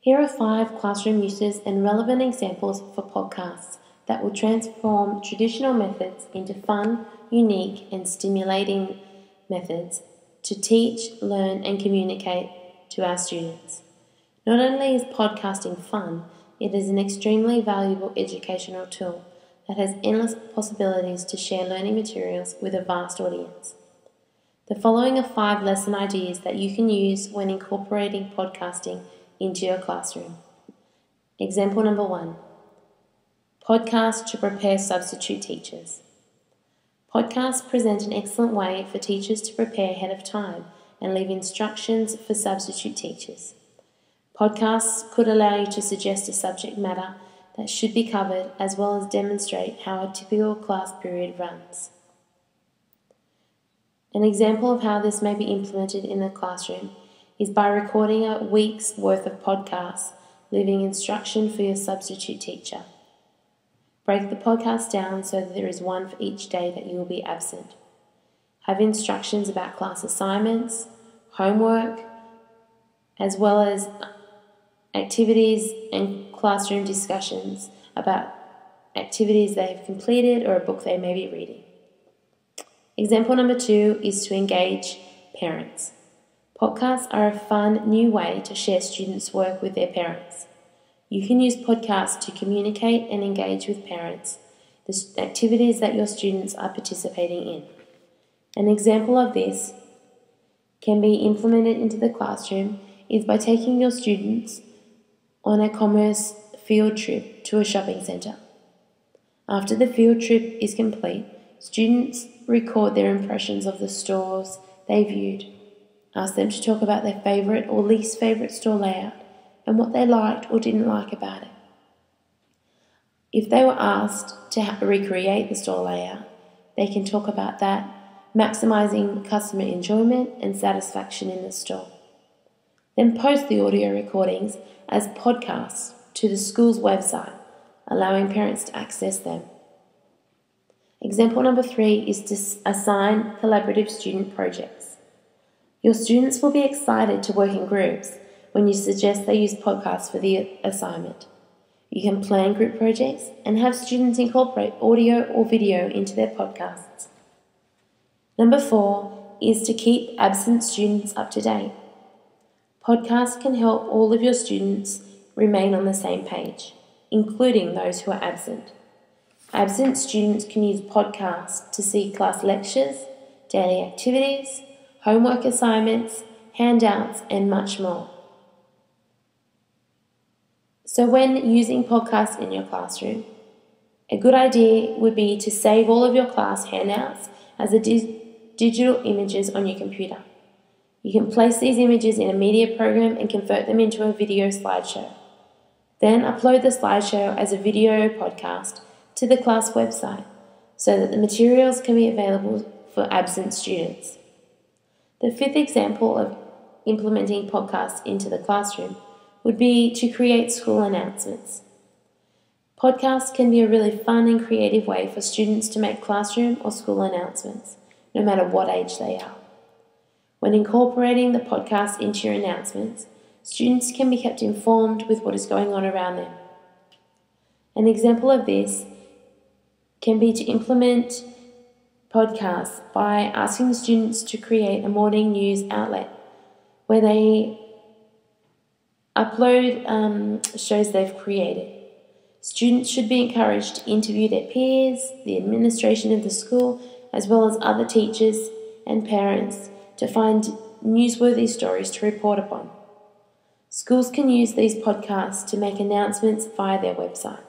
Here are 5 classroom uses and relevant examples for podcasts that will transform traditional methods into fun, unique, and stimulating methods to teach, learn, and communicate to our students. Not only is podcasting fun, it is an extremely valuable educational tool that has endless possibilities to share learning materials with a vast audience. The following are 5 lesson ideas that you can use when incorporating podcasting into your classroom. Example number 1. Podcast to prepare substitute teachers. Podcasts present an excellent way for teachers to prepare ahead of time and leave instructions for substitute teachers. Podcasts could allow you to suggest a subject matter that should be covered, as well as demonstrate how a typical class period runs. An example of how this may be implemented in the classroom is by recording a week's worth of podcasts, leaving instruction for your substitute teacher. Break the podcast down so that there is one for each day that you will be absent. Have instructions about class assignments, homework, as well as activities and classroom discussions about activities they have completed or a book they may be reading. Example number 2 is to engage parents. Podcasts are a fun new way to share students' work with their parents. You can use podcasts to communicate and engage with parents the activities that your students are participating in. An example of this can be implemented into the classroom is by taking your students on a commerce field trip to a shopping centre. After the field trip is complete, students record their impressions of the stores they viewed. Ask them to talk about their favourite or least favourite store layout and what they liked or didn't like about it. If they were asked to recreate the store layout, they can talk about that, maximising customer enjoyment and satisfaction in the store. Then post the audio recordings as podcasts to the school's website, allowing parents to access them. Example number 3 is to assign collaborative student projects. Your students will be excited to work in groups when you suggest they use podcasts for the assignment. You can plan group projects and have students incorporate audio or video into their podcasts. Number 4 is to keep absent students up to date. Podcasts can help all of your students remain on the same page, including those who are absent. Absent students can use podcasts to see class lectures, daily activities, homework assignments, handouts, and much more. So when using podcasts in your classroom, a good idea would be to save all of your class handouts as digital images on your computer. You can place these images in a media program and convert them into a video slideshow. Then upload the slideshow as a video podcast to the class website so that the materials can be available for absent students. The 5th example of implementing podcasts into the classroom would be to create school announcements. Podcasts can be a really fun and creative way for students to make classroom or school announcements, no matter what age they are. When incorporating the podcast into your announcements, students can be kept informed with what is going on around them. An example of this can be to implement podcasts by asking students to create a morning news outlet where they upload shows they've created. Students should be encouraged to interview their peers, the administration of the school, as well as other teachers and parents to find newsworthy stories to report upon. Schools can use these podcasts to make announcements via their website.